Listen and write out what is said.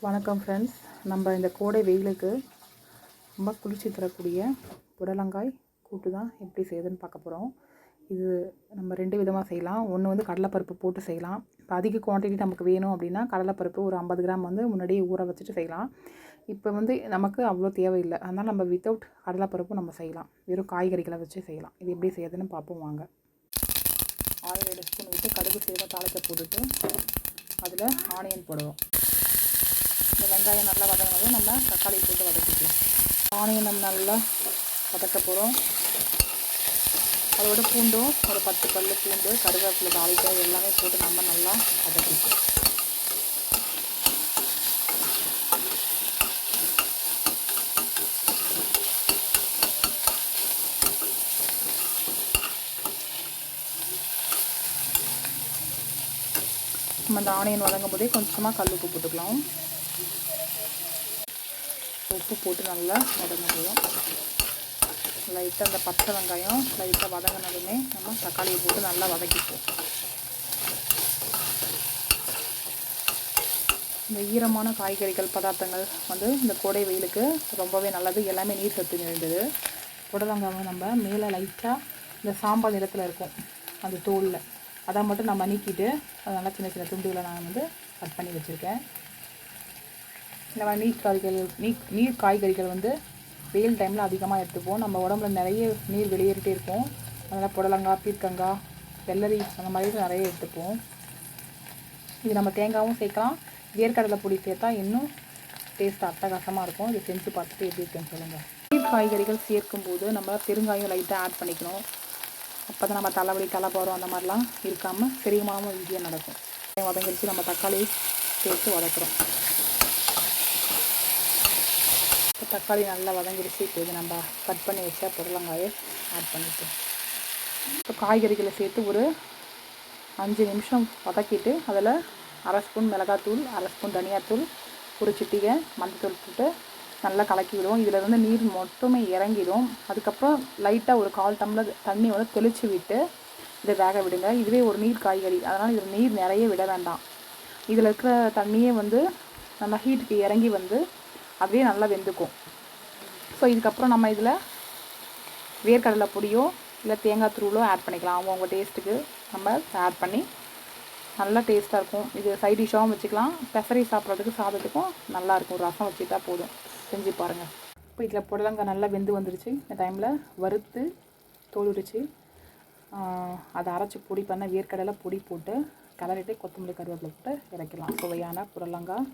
வணக்கம் ஃப்ரெண்ட்ஸ். நம்ம இந்த கோடை வெயிலுக்கு ரொம்ப குளிர்ச்சி தரக்கூடிய புடலங்காய் கூட்டு தான் எப்படி செய்யுதுன்னு பார்க்க போகிறோம். இது நம்ம 2 விதமாக செய்யலாம். ஒன்று வந்து கடலைப்பருப்பு போட்டு செய்யலாம். இப்போ அதிக குவான்டிட்டி நமக்கு வேணும் அப்படின்னா கடலைப்பருப்பு ஒரு 50 கிராம் வந்து முன்னாடியே ஊற வச்சுட்டு செய்யலாம். இப்போ வந்து நமக்கு அவ்வளோ தேவையில்லை, அதனால் நம்ம வித்தவுட் கடலைப்பருப்பு நம்ம செய்யலாம். வெறும் காய்கறிகளை வச்சு செய்யலாம். இது எப்படி செய்யுதுன்னு பார்ப்போம் வாங்க. ஆயில் 2 ஸ்பூன் விட்டு கடுகு சீரகம் தாளிக்க போட்டுட்டு அதில் ஆனியன் போடுவோம். இந்த வெங்காயம் நல்லா வதங்கினதும் நம்ம தக்காளி போட்டு வதக்கிக்கலாம். ஆனியன் நம்ம நல்லா வதக்க போகிறோம். அதோட பூண்டும் ஒரு 10 பல் பூண்டு, கருவேப்பிலை தாளிக்க எல்லாமே போட்டு நம்ம நல்லா வதக்கிக்கலாம். நம்ம அந்த ஆனியன் வதங்கும் போதே கொஞ்சமாக கல் உப்பு போட்டுக்கலாம். உப்பு போட்டு நல்லா வதங்கிடுவோம். லைட்டாக அந்த பச்சை வெங்காயம் லைட்டாக வதங்கினதுமே நம்ம தக்காளியை போட்டு நல்லா வதக்கிப்போம். இந்த ஈரமான காய்கறிகள் பதார்த்தங்கள் வந்து இந்த கோடை வெயிலுக்கு ரொம்பவே நல்லது. எல்லாமே நீர் சத்து நிறைந்தது. புடலங்காவை நம்ம மேலே லைட்டாக இந்த சாம்பார் நிறத்தில் இருக்கும் அந்த தோலில் அதை மட்டும் நம்ம நீக்கிட்டு அதை நல்லா சின்ன சின்ன துண்டுகளை நான் வந்து கட் பண்ணி வச்சுருக்கேன். இந்த மாதிரி நீர் காய்கறிகள் வந்து வெயில் டைமில் அதிகமாக எடுத்துப்போம். நம்ம உடம்புல நிறைய நீர் வெளியேறிட்டே இருக்கும். அதனால் புடலங்காய், பீர்க்கங்காய், வெள்ளரி அந்த மாதிரி நிறைய எடுத்துப்போம். இது நம்ம தேங்காயும் சேர்க்கலாம். வேர்க்கடலை பொடி சேர்த்தா இன்னும் டேஸ்ட் அட்டகாசமாக இருக்கும். இது செஞ்சு பார்த்துட்டு எப்படி இருக்குன்னு சொல்லுங்கள். நீர் காய்கறிகள் சேர்க்கும்போது நம்ம பெருங்காயம் லைட்டாக ஆட் பண்ணிக்கணும். அப்போ தான் நம்ம தலைவலி, தலைபாரம் அந்த மாதிரிலாம் இருக்காமல் செரிமானமும் ஈஸியாக நடக்கும். வதங்கிடுச்சு. நம்ம தக்காளி சேர்த்து வதக்குறோம். இப்போ தக்காளி நல்லா வதங்கிடுச்சு. இப்போ இது நம்ம கட் பண்ணி வச்சா புடலங்காயை ஆட் பண்ணிவிட்டு இப்போ காய்கறிகளை சேர்த்து ஒரு 5 நிமிஷம் வதக்கிட்டு அதில் 1/2 ஸ்பூன் மிளகாத்தூள், 1/2 ஸ்பூன் தனியாத்தூள், ஒரு சிட்டிகை மஞ்சத்தூள் போட்டு நல்லா கலக்கி விடுவோம். இதில் இருந்து நீர் மட்டுமே இறங்கிடும். அதுக்கப்புறம் லைட்டாக ஒரு 1/4 டம்ளர் தண்ணி வந்து தெளித்து விட்டு இதை வேக விடுங்க. இதுவே ஒரு நீர் காய்கறி, அதனால் இதில் நீர் நிறைய விட வேண்டாம். இதில் இருக்கிற தண்ணியே வந்து நல்லா ஹீட்டுக்கு இறங்கி வந்து அப்படியே நல்லா வெந்துக்கும். ஸோ இதுக்கப்புறம் நம்ம இதில் வேர்க்கடலை பொடியோ இல்லை தேங்காய் தூளோ ஆட் பண்ணிக்கலாம். அவங்கவுங்க டேஸ்ட்டுக்கு நம்ம ஆட் பண்ணி நல்லா டேஸ்ட்டாக இருக்கும். இது சைட் டிஷ்ஷாகவும் வச்சுக்கலாம். பெசரி சாப்பிட்றதுக்கு சாதத்துக்கும் நல்லாயிருக்கும். ரசம் வச்சுட்டா போதும். செஞ்சு பாருங்கள். இப்போ இதில் புடலங்காய் நல்லா வெந்து வந்துருச்சு. இந்த டைமில் வறுத்து தோல் உரித்து அதை அரைச்சி பொடி பண்ண வேர்க்கடலை பொடி போட்டு கிளறிட்டு கொத்தமல்லி கருவேப்பிலை போட்டு இறக்கலாம். சுவையான புடலங்காய்